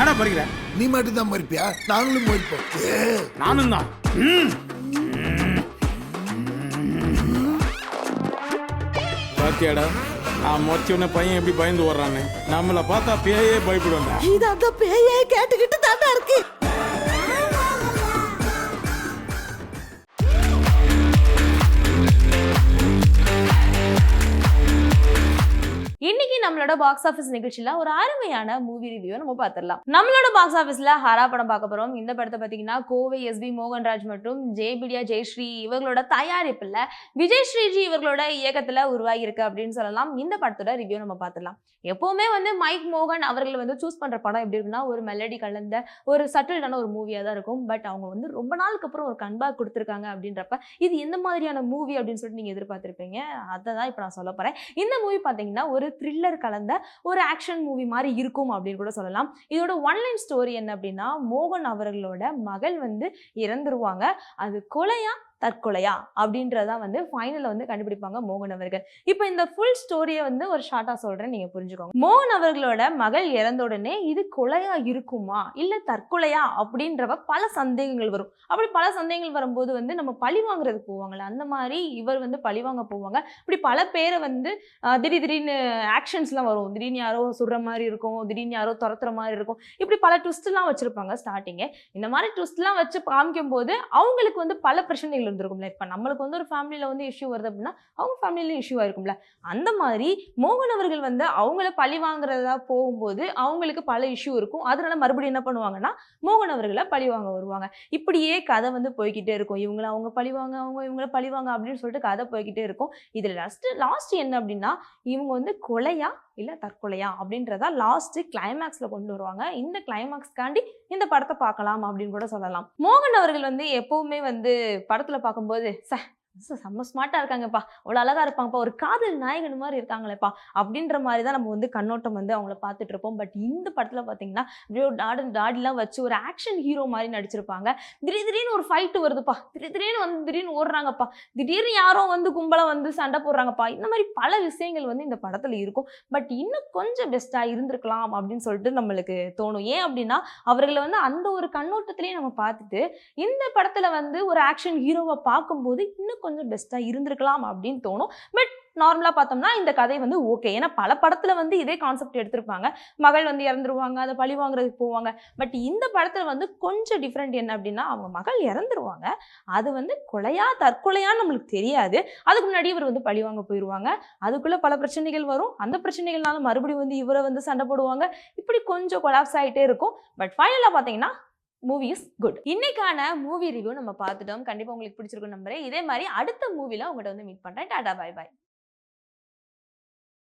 ஏடா பறிக்கிற? நீ மட்டும் தான் மறிப்பியா? நாங்களும் மறிப்போம். நானும் தான். பாத்தியாடா, நான் மொச்சோன்ன பையன் எப்படி பயந்து ஓடுறான்னு. நம்மளை பார்த்தா பேயே பயப்படுவாங்க. இது அந்த பேயே கேட்டுக்கிட்டு தாண்டா இருக்கு. இன்னைக்கு நம்மளோட பாக்ஸ் ஆஃபீஸ் நிகழ்ச்சியில ஒரு அருமையான மூவி ரிவ்யூ நம்ம பார்த்துடலாம். நம்மளோட பாக்ஸ் ஆஃபீஸ்ல ஹரா படம் பார்க்க போறோம். இந்த படத்தை பாத்தீங்கன்னா கோவை எஸ்பி மோகன்ராஜ் மற்றும் ஜெயபிடியா ஜெயஸ்ரீ இவர்களோட தயாரிப்புல விஜய் ஸ்ரீஜி இவர்களோட இயக்கத்துல உருவாகி இருக்கு அப்படின்னு சொல்லலாம். இந்த படத்தோட ரிவ்யூ நம்ம பார்த்துடலாம். எப்பவுமே மைக் மோகன் அவர்கள் சூஸ் பண்ற படம் எப்படி இருக்குன்னா ஒரு மெலடி கலந்த ஒரு சட்டில்டான ஒரு மூவியா தான் இருக்கும். பட் அவங்க ரொம்ப நாளுக்கு அப்புறம் ஒரு கன்பேக் கொடுத்துருக்காங்க அப்படின்றப்ப இது எந்த மாதிரியான மூவி அப்படின்னு சொல்லிட்டு நீங்க எதிர்பார்த்திருப்பீங்க. அதை தான் இப்ப நான் சொல்ல போறேன். இந்த மூவி பாத்தீங்கன்னா ஒரு த்ரில்லர் கலந்த ஒரு ஆக்ஷன் மூவி மாதிரி இருக்கும் அப்படின்னு கூட சொல்லலாம். இதோட ஒன்லைன் ஸ்டோரி என்ன அப்படின்னா, மோகன் அவர்களோட மகள் இறந்துருவாங்க. அது கொலையா தற்கொலையா அப்படின்றதான் ஃபைனல்ல கண்டுபிடிப்பாங்க மோகன் அவர்கள். இப்போ இந்த ஃபுல் ஸ்டோரியை ஒரு ஷார்ட்டா சொல்றேன், நீங்க புரிஞ்சுக்கோங்க. மோகன் அவர்களோட மகள் இறந்த உடனே இது கொலையா இருக்குமா இல்ல தற்கொலையா அப்படின்றப்ப பல சந்தேகங்கள் வரும். அப்படி பல சந்தேகங்கள் வரும்போது நம்ம பழி வாங்குறதுக்கு போவாங்கல்ல, அந்த மாதிரி இவர் பழி வாங்க போவாங்க. இப்படி பல பேரை திடீர்னு ஆக்ஷன்ஸ்லாம் வரும். திடீர்னு யாரோ சுடுற மாதிரி இருக்கும், திடீர்னு யாரோ துரத்துற மாதிரி இருக்கும். இப்படி பல ட்விஸ்ட்லாம் வச்சிருப்பாங்க ஸ்டார்டிங்கே. இந்த மாதிரி ட்விஸ்ட்லாம் வச்சு காமிக்கும் போது அவங்களுக்கு பல பிரச்சனைகள் இருந்திருக்கும்ல. இப்ப நம்மளுக்கு ஒரு ஃபேமிலியில இஷ்யூ வருது அப்படின்னா அவங்க ஃபேமிலியில இஷ்யூ ஆயிருக்கும்ல. அந்த மாதிரி மோகன் அவர்கள் அவங்கள பழி வாங்குறதா போகும்போது அவங்களுக்கு பல இஷ்யூ இருக்கும். அதனால மறுபடியும் என்ன பண்ணுவாங்கன்னா மோகன் அவர்களை பழி வாங்க வருவாங்க. இப்படியே கதை போய்கிட்டே இருக்கும். இவங்களை அவங்க பழிவாங்க, அவங்க இவங்களை பழிவாங்க அப்படின்னு சொல்லிட்டு கதை போய்கிட்டே இருக்கும். இதுல லாஸ்ட் என்ன அப்படின்னா இவங்க கொலையா இல்ல தற்கொலையா அப்படின்றத லாஸ்ட் கிளைமேக்ஸ்ல கொண்டு வருவாங்க. இந்த கிளைமேக்ஸ்காண்டி இந்த படத்தை பார்க்கலாம் அப்படின்னு கூட சொல்லலாம். மோகன் அவர்கள் எப்பவுமே படத்துல பார்க்கும்போது செம்ம ஸ்மார்ட்டா இருக்காங்கப்பா, அவ்வளவு அழகா இருப்பாங்கப்பா, ஒரு காதல் நாயகன் மாதிரி இருக்காங்களேப்பா அப்படின்ற மாதிரி தான் நம்ம கண்ணோட்டம் அவங்கள பார்த்துட்டு இருப்போம். பட் இந்த படத்துல பாத்தீங்கன்னா தாடிலாம் வச்சு ஒரு ஆக்ஷன் ஹீரோ மாதிரி நடிச்சிருப்பாங்க. திடீர்னு ஒரு ஃபைட்டு வருதுப்பா, திடீர்னு ஓடுறாங்கப்பா, திடீர்னு யாரோ கும்பலா சண்டை போடுறாங்கப்பா. இந்த மாதிரி பல விஷயங்கள் இந்த படத்துல இருக்கும். பட் இன்னும் கொஞ்சம் பெஸ்டா இருந்திருக்கலாம் அப்படின்னு சொல்லிட்டு நம்மளுக்கு தோணும். ஏன் அப்படின்னா அவர்களை அந்த ஒரு கண்ணோட்டத்திலேயே நம்ம பார்த்துட்டு இந்த படத்துல ஒரு ஆக்ஷன் ஹீரோவை பார்க்கும்போது இன்னும் கொஞ்சம் பெஸ்டா இருந்திருக்கலாம் அப்படின்னு தோணும். பட் நார்மலா பார்த்தோம்னா இந்த கதை ஓகே. ஏன்னா பல படத்துல இதே கான்செப்ட் எடுத்திருப்பாங்க. மகள் இறந்துருவாங்க, அதை பழி வாங்குறதுக்கு போவாங்க. பட் இந்த படத்துல கொஞ்சம் டிஃப்ரெண்ட் என்ன அப்படின்னா அவங்க மகள் இறந்துருவாங்க, அது கொலையா தற்கொலையான்னு நம்மளுக்கு தெரியாது. அதுக்கு முன்னாடி இவர் பழி வாங்க போயிடுவாங்க. அதுக்குள்ள பல பிரச்சனைகள் வரும். அந்த பிரச்சனைகள்னால மறுபடியும் இவரை சண்டை போடுவாங்க. இப்படி கொஞ்சம் கொலாப்ஸ் ஆகிட்டே இருக்கும். பட் ஃபைனலா பார்த்தீங்கன்னா மூவி இஸ் குட். இன்னைக்கான மூவி ரிவ்யூ நம்ம பார்த்துட்டோம். கண்டிப்பா உங்களுக்கு பிடிச்சிருக்கும் நம்புறேன். இதே மாதிரி அடுத்த மூவில உங்கள்கிட்ட மீட் பண்றேன். Tata, bye bye.